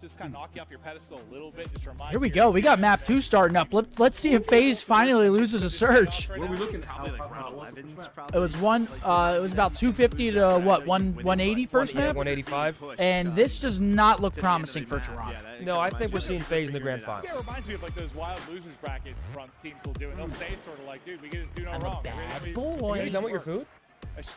Just kind of knock you off your pedestal a little bit. Just remind Here we go. We got map 2 starting up. Let's see if Faze finally loses a search. What are we looking at? Probably like round 11's probably. It was it was about 250 to what, 180 first map? 185. And this does not look promising for Toronto. No, I think we're seeing Faze in the grand final. Yeah, it reminds me of like those wild losers bracket fronts teams will do, and they'll say sort of like, dude, we can just do no I'm wrong. a bad We- boy. Are you done with your food?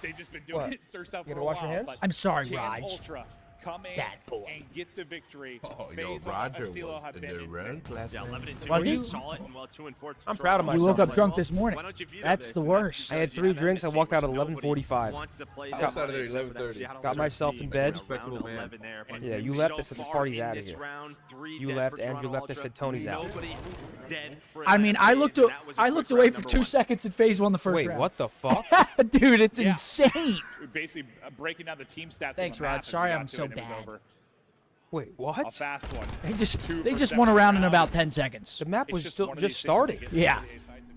They've just been doing What? it sir stuff You for gonna a wash your while, hands? but I'm sorry, can Raj. Ultra come in Bad boy. and get the victory. Oh, Faze yo, on Roger Asilo was have in been the insane. rank last Yeah, night. 11 and 2. Why You do you- saw it, and well, 2 and 4. I'm proud of You myself. woke up drunk this morning. Why don't you feed That's this? the worst. I had 3 drinks. I walked out at 11:45. I was out of there at 11:30. Got myself in bed. Respectable man. Yeah, you left. I said the party's out of here. You left. Andrew left. I said Tony's out. I mean, I looked away for 2 seconds and Faze won the first Wait, round. what the fuck? Dude, it's Yeah. insane. Basically breaking down the team stats. Thanks, on the Rod. map as we Sorry got I'm to so it, and it was bad. over. Wait, A what? fast one. They just won a round in about 10 seconds. The map It's was just still one of just these things starting. that get Yeah. to the sides of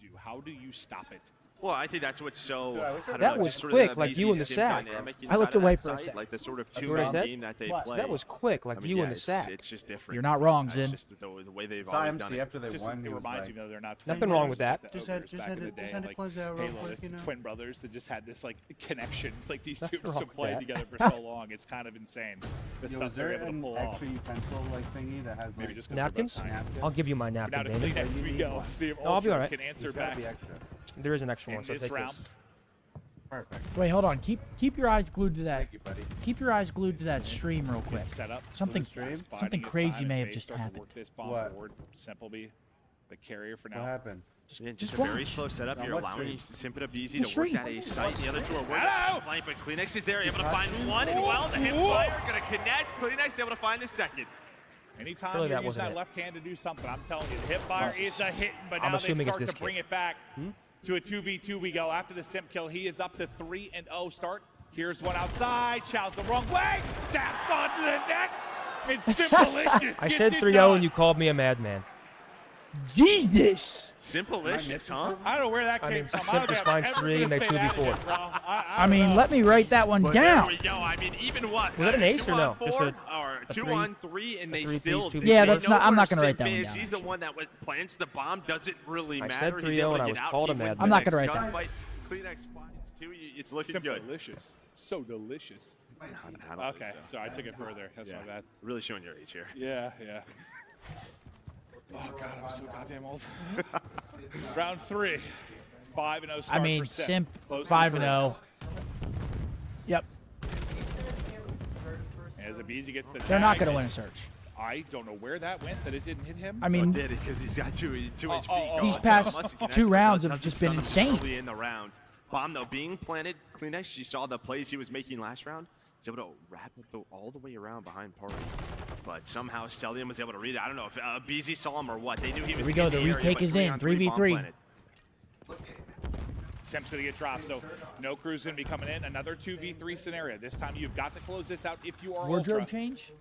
you do. How do you stop it? Well, I think that's what's so. I don't That know, was just sort quick, of like you in the BC sack. dynamic I looked inside of away that for a site, sec. like the sort of That's what I two-man said? game that they What? play. That was quick, like I mean, you yeah, in the it's- sack. It's just different. You're not wrong, It's Zin. just the way they've Saw always done MC it. after they Just, won. it He was reminds like, me, though, they're not Nothing twin wrong brothers with that. like the Just had- ogres just back had in to- the just day, had to like close it out real Halo, quick, there's you know? twin brothers that just had this like connection. Like these two Nothing have wrong been with playing that. together for so long. It's kind of insane. The Yo, stuff is they're there able to an pull off. extra utensil like thingy that has Maybe like just 'cause they're both Napkins? tiny. napkin? I'll give you my Now napkin, to Damon. Kleenex we go. See if No, I'll be Ultra alright. can answer There's gotta back be extra. There is an extra in one, so this take round. this. Perfect. Wait, hold on. Keep your eyes glued to that. Thank you, buddy. Keep your eyes glued to that stream real quick. Set up. Something stream? something Biding his crazy time may and have Faze just start to happened. work this bomb What? forward. Simpleby, the carrier for What now. happened? Yeah, Just just a very watch. slow setup. Now You're what allowing stream? Simp and abezy The to stream. work at a site. The other two are Hello! working flank, but Clenix is there, able to find one, and well, the hip fire gonna connect. Clenix able to find the second. Anytime Surely you're that using wasn't that it. left hand to do something, I'm telling you, the hip fire Jesus. is a hit, but I'm now they assuming it's start this to bring kid. it back to a 2v2 we go. After the simp kill, he is up to 3-0 start. Here's one outside, Chow's the wrong way, snaps onto the next, it's Simplicious. I gets said it 3-0 done. and you called me a madman. Jesus. Simplicious, huh? I don't know where that I came mean, from. Simp I don't is think I'm fine ever 3 gonna and they say 2v4. that again, bro. I mean, let me write that one There down. we go. I mean, even what? Was that an ace or no? 2-on-4 Just or a 2-on-3, and they three still. piece, two they Yeah, know that's not- I'm where not gonna write Simp that one is. down, He's the one that plants the bomb. Doesn't really I matter. said He's 3-0 able to and I get was out. called He a wins madman. the I'm not next gonna write that. gunfight. Kleenex finds two. It's looking good. Simplicious. So delicious. I don't Okay, think so I took it further. That's Yeah. my bad. Really showing your age here. Yeah, yeah. Oh god, I'm so goddamn old. Round 3. 5-0 start I mean, for Simp. Simp Close to 5-0. Yep. As abezy gets the They're not tag, going to win a search. I don't know where that went, that it didn't hit him. I mean, did it because he's got two HP. oh, these oh, past Unless he connects, 2 but rounds doesn't have just stun been him insane. early in the round. Bomb though being planted. Kleenex, she saw the plays he was making last round. He's able to wrap it all the way around behind Party. But somehow Cellium was able to read it. I don't know if abezy saw him or what. They knew he was Here we go, in the area, retake but is in, 3-on-3 bomb 3v3. planted. Simp's going to get dropped, so no crew's going to be coming in. Another 2v3 scenario. This time you've got to close this out if you are Wardrobe Ultra. change?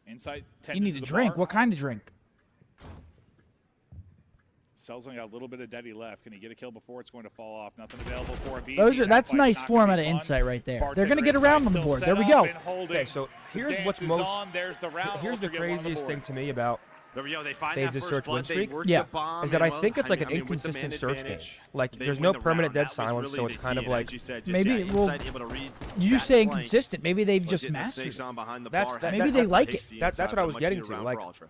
Insight, You need a drink. What kind of drink? Cell's only got a little bit of Deddy left. Can he get a kill before it's going to fall off? Nothing available for abezy. That's That nice fight's not gonna form be out of fun. insight right there. They're Bartender going to get Insight around on the still board. set There we up go. and holding. Okay, so here's Dance what's is most. on. There's the round. Here's the Ultra get one on the craziest thing board. to me about There we go. They find Faze's that first search blood. win They streak? work Yeah. the bomb, is that and I think it's like an with the man inconsistent search game. advantage, Like, they there's win no the permanent round. dead That was silence, so really it's the kind key, of and like as you said, just, maybe, yeah, well, Insight able to read You that say flank, inconsistent. Maybe they've but just getting the mastered six it. on behind the That's- bar, that- Maybe they like it. takes the That's inside, what I was much getting needed to, round like, for Ultra.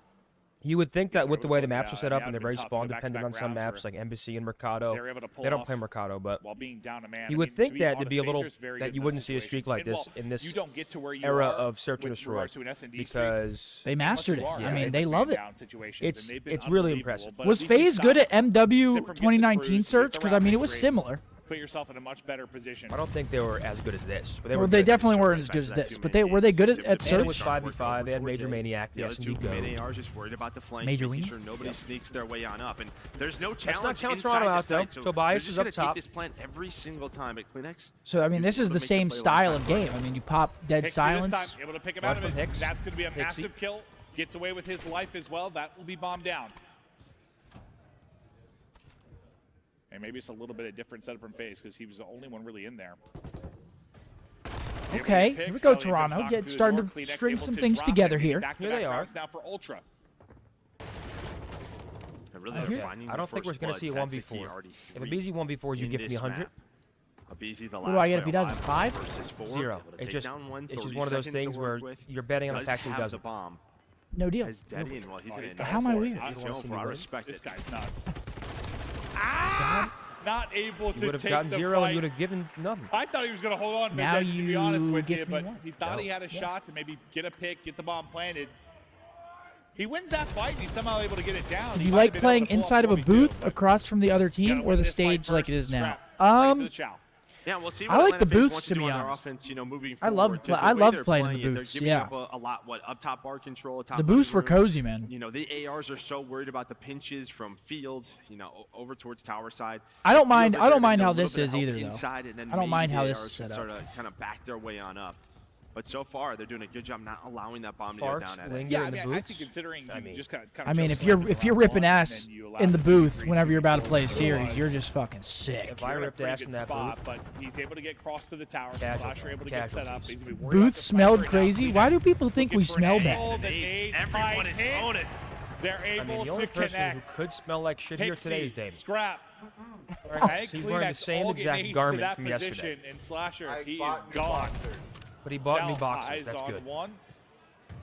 you would think that with the way the maps are Yeah, set up yeah, and they're it's very been tough. spawn The dependent on back-to-back some rounds maps were- like Embassy and Mercado. They're able to pull They don't off play Mercado, but while being down a man. you I would mean, think to be that it'd honest, be a little Fazer's very that good you in wouldn't those see a streak situations. like And this while in this you don't get to where you era are of search and with destroy regards to an SnD streak, because They mastered it. unless you are I mean, in they love it. down situations, It's- and they've been it's really unbelievable, impressive. but Was at least you Faze good at stop. MW Simp from getting the 2019 cruise, search? get the Because, I mean, it round was victory, similar. Put yourself in a much better position. I don't think they were as good as this. But they Well, were they good. definitely weren't Back as to good as that this. two-man But were they game. good at And And it was search? 5v5. They had Major Towards it. Maniac, the The other two SnD mid goat. ARs just worried about the flank, Major making Weenie? sure nobody sneaks their way on up. And there's no Let's challenge not count inside Toronto the out, though. site, so Tobias they're is just up gonna top. Take this plant every single time at Kleenex. So, I mean, this is the same style of game. I mean, you pop dead Hixie silence. this time, able to pick him Left out of from it. Hicks. That's going to be a Hixie. massive kill. Gets away with his life as well. That will be bombed down. And maybe it's a little bit of different setup from Faze because he was the only one really in there. Okay, here we go, Toronto. Starting to string some things together here. Here they are. Now for Ultra. I don't think we're going to see a 1v4. If abezy 1v4s, you give me 100. What do I get if he doesn't? 5? 0. It's just one of those things where you're betting on the fact that he doesn't. No deal. How am I weird? This guy's nuts. Ah! Not able to You would have take gotten the 0 fight. and you would have given nothing. I thought he was going to hold on, Now to be honest with you, give me but one. he thought he had a shot to maybe get a pick, get the bomb planted. He wins that fight, and he's somehow able to get it down. Do you like playing inside of a booth across from the other team, or the stage like it is now? Yeah, we'll see I what like the Atlanta FaZe booths, wants to do be on their honest. offense, moving I forward, 'cause love the way they're playing the they're booths, giving yeah. up a lot, up top bar control, top The booths were maneuver. cozy, man. The ARs are so worried about the pinches from field, over towards tower side. I don't mind. Feels like I they're don't mind gonna how do a this little is bit of either, help though. inside, and then I don't mind maybe how the this ARs is set can up. Sort of kind of back their way on up. But so far, they're doing a good job not allowing that bomb to go Farts, down at it. linger Yeah, in the I booths. think considering you just kind of I mean, if you're ripping ass in the booth whenever you're about to play a series, you're just fucking sick. If I ripped ass in that booth, but he's able to get across to the tower. Casual- Slasher able to get set up. casualties. He's gonna be worried Booth about the smelled fight right crazy. now. Why do people think we Looking for smell an bad? angle, the nade Everyone might is hit. owned it. They're I mean, able the only to person who connect. could smell like shit here today is Damon. Scrap. He's wearing the same exact garment from yesterday. And Slasher, he is gone. But he bought me Cell boxers. eyes That's on good. one.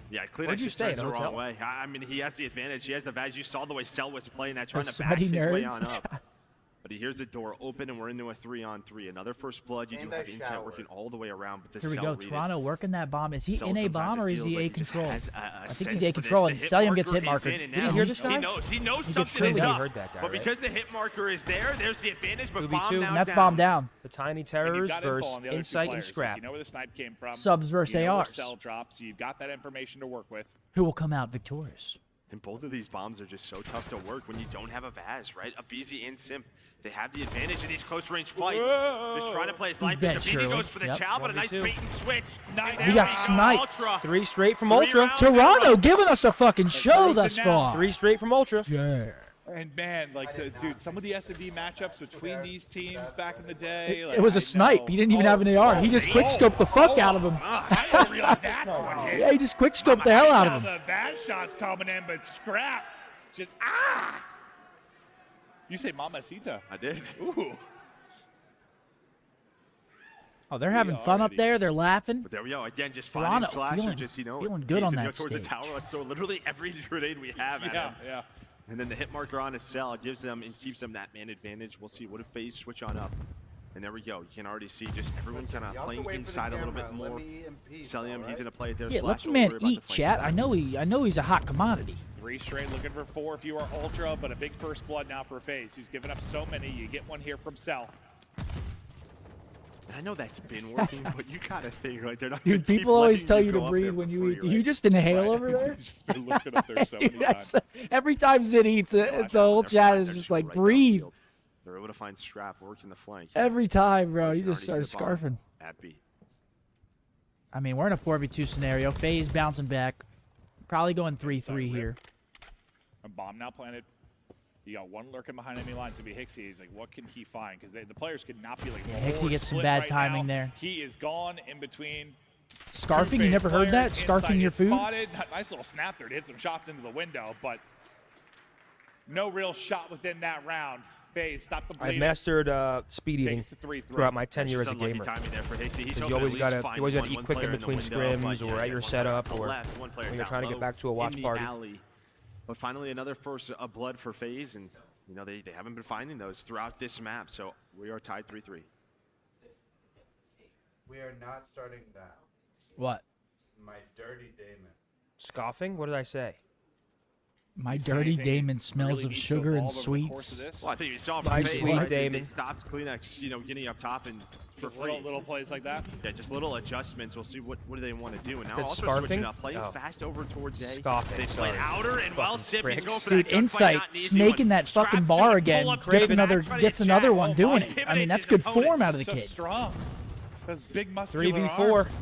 Yeah, Where'd Kleenex you just stay, turns in the a wrong hotel? way. I mean, he has the advantage. He has the Vaz. You saw the way Cell was playing that, trying The to back sweaty his way nerds. on up. But he hears the door open, and we're into a 3-on-3. Another first blood. You do have insight working all the way around, but the Here we Cell go. read it. Toronto working that bomb. Is he Cell in a sometimes bomb or it is feels he like A he just control? has a I think sense he's A for this. control, The and hit Cellium gets marker hit is marker. in, and Did he now hear this guy? He knows He something gets is trillied. up. He heard that guy, But right? because the hit marker is there's the advantage. But 2v2. bomb now And that's down. bomb down. The Tiny And you've Terrors got info versus on the other two Insight and players. Scrap. You know where the snipe came from. Subs versus You know where ARs. Cell drops. You've got that information to work with. Who will come out victorious? And both of these bombs are just so tough to work when you don't have a Vaz, right? Abezy and Simp, they have the advantage in these close-range fights. Just trying to play his life. dead, Abezy Shirley. goes for the Yep. chow, but a nice 1v2. bait and switch. He got sniped. 3 straight from 3 Ultra. rounds in a Toronto row. giving us a fucking show thus far. 3 straight from Ultra. Yeah. And man, like, dude, some of the SnD matchups between these teams back in the day. Like, It was a I snipe. know. He didn't even have an AR. He just quick-scoped the fuck out of him. I didn't realize that's one hit. Yeah, he just quick-scoped the hell out of him. Now the bad shots coming in, but Scrap just You say Mamacita. I did. Ooh. Oh, they're having fun up there. They're laughing. But there we go. Again, just Toronto finding Slasher, feeling- just, feeling good needs on to go that towards the stage. tower. Let's throw literally every grenade we have at him. Yeah. And then the hit marker on his cell gives them and keeps them that man advantage. We'll see. What if Faze switch on up? And there we go. You can already see just everyone kind of playing inside a little bit more. Cellium, he's going to play it there. Yeah, let Slasher the will man worry about eat, the flank chat. attack. I know he's a hot commodity. 3 straight, looking for 4 if you are Ultra, but a big first blood now for Faze, who's given up so many. You get one here from Cell. I know that's been working, but you gotta think like they're not. Dude, gonna people keep always letting tell you go to up breathe there when for you free, eat. right? You just inhale Right. over there? Just been looking up there so many Dude, times. every time Zid eats, the whole They're chat fine. is They're just chill like, right down the breathe. field. They're able to find Scrap working the flank. Every time, bro. You can just already start see the bomb scarfing. At B. I mean, we're in a 4v2 scenario. Faze bouncing back. Probably going 3-3 here. A bomb now planted. You got one lurking behind enemy lines to be Hixie. He's like, what can he find? Because the players could not be like. Yeah, more Hixie gets some split bad right timing now. there. He is gone in between. Scarfing? You never heard that? Scarfing your food? Spotted. Nice little snap there to hit some shots into the window, but no real shot within that round. Faze, stop the I bleeding. mastered speed eating Takes the 3-3. throughout my tenure as Just a unlucky gamer. timing there for Hasty. He's Because hoping you always at gotta least find eat one quick in player between the window, but scrims or yeah, at your one player setup on the or left, one player when you're down trying to get low back to a watch in the party. alley. But finally, another first blood for Faze, and you know they haven't been finding those throughout this map. So we are tied 3-3. We are not starting that. What? My dirty Damon. Scoffing? What did I say? My dirty anything Damon smells really of needs to sugar and evolve over the course of sweets. this? Well, I think you saw My from Faze, sweet right? They Damon. stopped Kleenex, getting up top and for Just free. little plays like that. Yeah, just little adjustments. We'll see what do they want to do. And now Said also scarfing? switching up, playing Oh. fast over towards A. Scoffing, They played sorry. outer, and well, Fucking Sip is pricks. going for Dude, that gunfight, Insight not an easy snaking one. that fucking Scrap's bar gonna again. pull up Gets to another the back, gets trying to another jack. one Oh, doing my. it. I mean, that's Intimidate good his form opponents. out of the So kid. strong. Those big muscular 3v4. arms.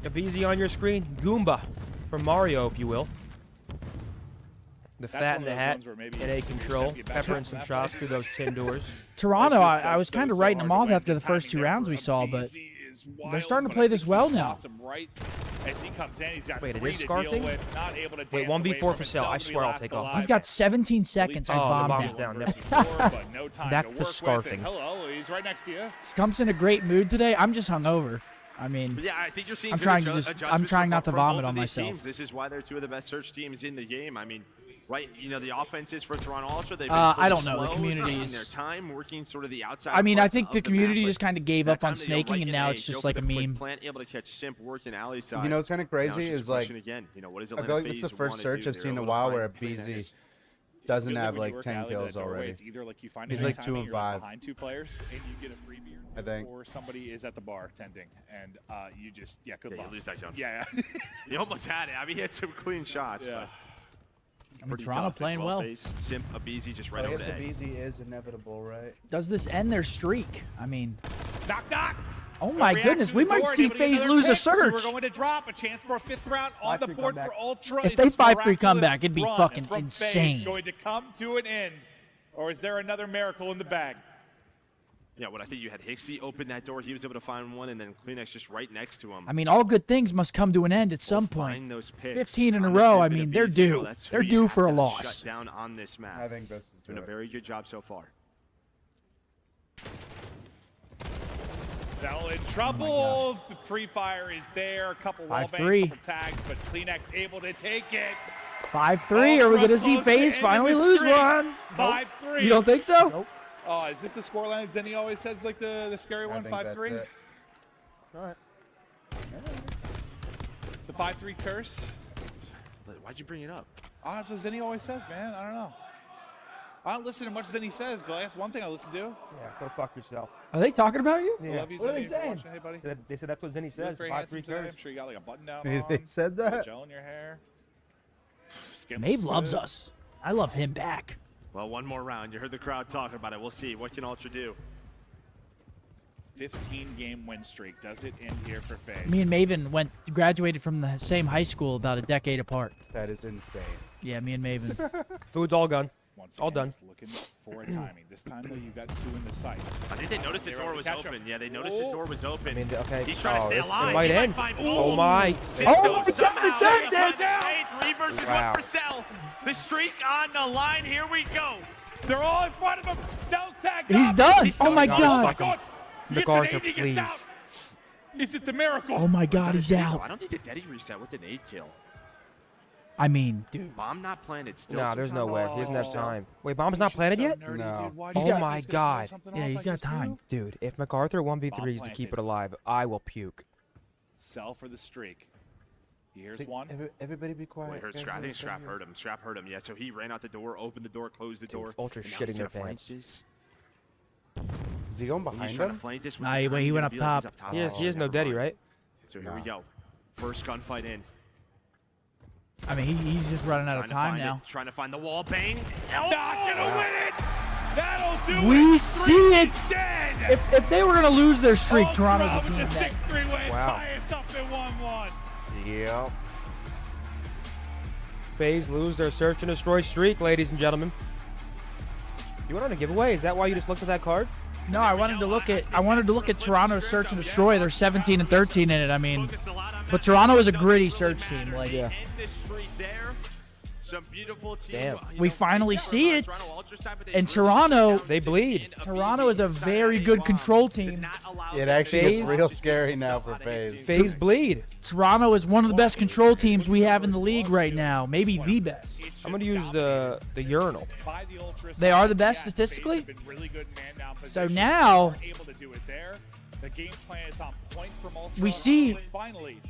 Abezy on your screen. Goomba from Mario, if you will. The That's fat one in the of those hat ones where maybe and a you control, just get back peppering up some that shots fight. through those tin doors. Toronto, It's just I was so kind of hard writing to them off win. after the first Timing 2 there rounds for we saw, but Abezy is is wild. They're starting to but play I this think well he now. spots him right as he comes in. He's got Wait, it 3 is to scarfing? deal with, not able to Wait, dance 1v4 away for from Cell. I himself, swear I'll last take off. alive. He's got 17 seconds on Oh, the bomb bomb's down. down. Versus 4, but no time Back to to work scarfing. with. And hello, he's right next to you. Scump's in a great mood today. I'm just hungover. I mean, But yeah, I think you're seeing I'm good trying to adjustments I'm trying not to from vomit both on of these myself. teams. This is why they're two of the best search teams in the game. I mean, right, you know, the offenses for Toronto also, they've been I don't know. The slow, community taking is- their time working sort of the outside. I mean, I parts think of the map, community but just kind of gave that up on time they go snaking, right and in now A, it's go just for like the a quick meme. plant, able to catch simp working alley side. You know what's kind of Now it's crazy just is like question again. You know, what is I feel like this is the first search I've seen in a while where a BZ doesn't Usually have when you like work 10 alley, kills that doorway, already. It's either like you find He's it like anytime 2 and and you're, like, 5. behind 2 players and you get a free beer, I think. or somebody is at the bar tending, and you just good Yeah, luck. you lose that jump. Yeah. He almost had it. I mean, he had some clean shots. Yeah. But I mean, pretty Toronto tough as playing well. Faze, simp, abezy just right I over guess the a A. BZ is inevitable, right? Does this end their streak? I mean, Knock, knock. oh my Reaction goodness, to we the might door, see able to get FaZe another lose a pick. search. We're going to drop a chance for a 5th round on the 5-3 board comeback. for Ultra. If Is they this 5-3 miraculous comeback, it'd be run fucking from insane. FaZe going to come to an end, or is there another miracle in the bag? Yeah, what I think you had Hixie open that door. He was able to find one, and then Kleenex just right next to him. I mean, all good things must come to an end at some Find point. those picks 15 in a on the row, simp I and mean, they're abezy. due. Well, that's They're who you due have for a to loss. Shut down on this map. I think this is Doing a it. very good job so far. Cell in trouble. The pre-fire is there. A couple wall 5-3. bangs, couple tags, but Kleenex able to take it. 5-3. Are we going to see FaZe finally lose one? 5-3. You don't think so? Nope. Oh, is this the scoreline Zenny always says, like the scary I one, think that's 5-3? it. All right. The 5-3 curse? Why'd you bring it up? Oh, that's what Zenny always says, man. I don't know. I don't listen to much Zenny says, but that's one thing I listen to. Yeah, go fuck yourself. Are they talking about you? I love you, What are Zenny, they for saying? watching. Hey, buddy. They said that's what Zenny You look says. very 5-3 handsome today. curse. I'm sure you got like a button down They on. said got that? gel in your hair. Skin Maeve looks loves good. us. I love him back. Well, one more round. You heard the crowd talking about it. We'll see. What can Ultra do? 15-game win streak. Does it end here for FaZe? Me and Maven graduated from the same high school about a decade apart. That is insane. Yeah, me and Maven. Food's all gone. Once all again, done. just looking for a timing. This time, though, you got 2 in the sight. I think they noticed the They were door able was to catch him. open. Yeah, they noticed the door was open. I mean, okay. He's trying Oh, to this stay is- alive. It might He end. find Oh Boom. my. Simp Oh goes my God, somehow. it's ended! Hey, 3 versus Wow. 1 for Cell. The streak on the line. Here we go. They're all in front of him. Cell's tagged He's up. done. He's Oh my still- God. Oh my God. He gets an MacArthur, 80, gets please. out. Is it the miracle? Oh my God, he's I out. don't think the Deddy reset with an 8 kill. I mean, dude. Bomb not planted still. Nah, there's no somehow. way. He doesn't have time. Wait, bomb's not planted yet? No. Oh my God. Yeah, he's got time. Dude, if MacArthur 1v3s to keep it alive, I will puke. Cell for the streak. Here's See, one. Everybody be quiet. Wait, I think Strap heard him. Strap heard him. Yeah, so he ran out the door, opened the door, closed the Dude, door. Ultra's and now shitting he's their gonna flank pants. this. Is he going He's behind trying to him? flank this. Nah, What's the he timing went gonna up be like? top. He's up top. He has no never Deddy, mind. right? So here we Nah. go. First gunfight in. I mean, he's just running out of time now. Trying to find the wall. Bang. Not gonna win it. That'll do it. We see it. Dead. If they were going to lose their streak, Ultra Toronto's a with team the that. 6-3 win. Wow. Tie us up at 1-1. Yep. FaZe lose their search and destroy streak, ladies and gentlemen. You went on a giveaway? Is that why you just looked at that card? No, I wanted to look at Toronto's search and destroy. They're 17 and 13 in it. I mean, but Toronto is a gritty search team. Like, Yeah. Some beautiful team. Damn. You We know, finally great see job it. on Toronto Ultra side, but they And really Toronto- shut down They Simp bleed. and Toronto is a abezy very inside good bomb. control Did team. not allow It the actually FaZe- gets real scary now for FaZe. FaZe bleed. Toronto is one of the best control teams we have in the league right now. Maybe the best. I'm going to use the urinal. By the Ultra They are side, the best yes, FaZe statistically? have been really good in man-down So position. now- They were able to do it there. The game plan is on point from Ultra. We see- But finally,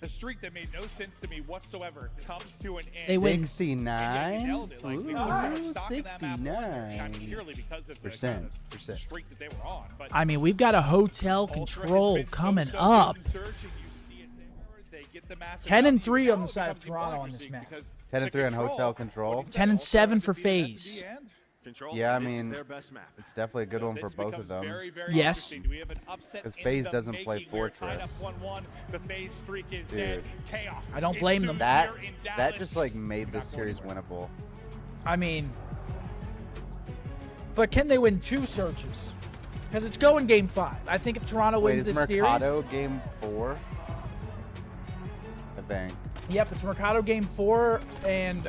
the streak that made no sense to me whatsoever comes to an end. They win. 69? Nailed it. Like, they put so much stock in that map, not purely because of the kind of Percent. streak that they were on. But I mean, we've got a hotel Ultra has control been coming so up. good in search, and you see it there. They get the massive 10 and W. 3 on Now the it side of becomes even Toronto more on this interesting map. because 10 and the 3 on hotel control. what he said, 10 and Ultra 7 for could be an FaZe. SnD and Control. Yeah, I This is mean, their best map. it's definitely a good one for this both of becomes them. Very, very Yes. interesting. Do we have an upset 'Cause in FaZe the doesn't play making? We're tied up Fortress. 1-1. The FaZe streak is Dude. dead. Chaos. I don't blame them. ensues That here in that Dallas. just like made Not this going series anywhere. winnable. I mean, but can they win 2 searches? Because it's going game 5. I think if Toronto Wait, wins is this Mercado game 4? I think. series, yep, it's Mercado game 4 and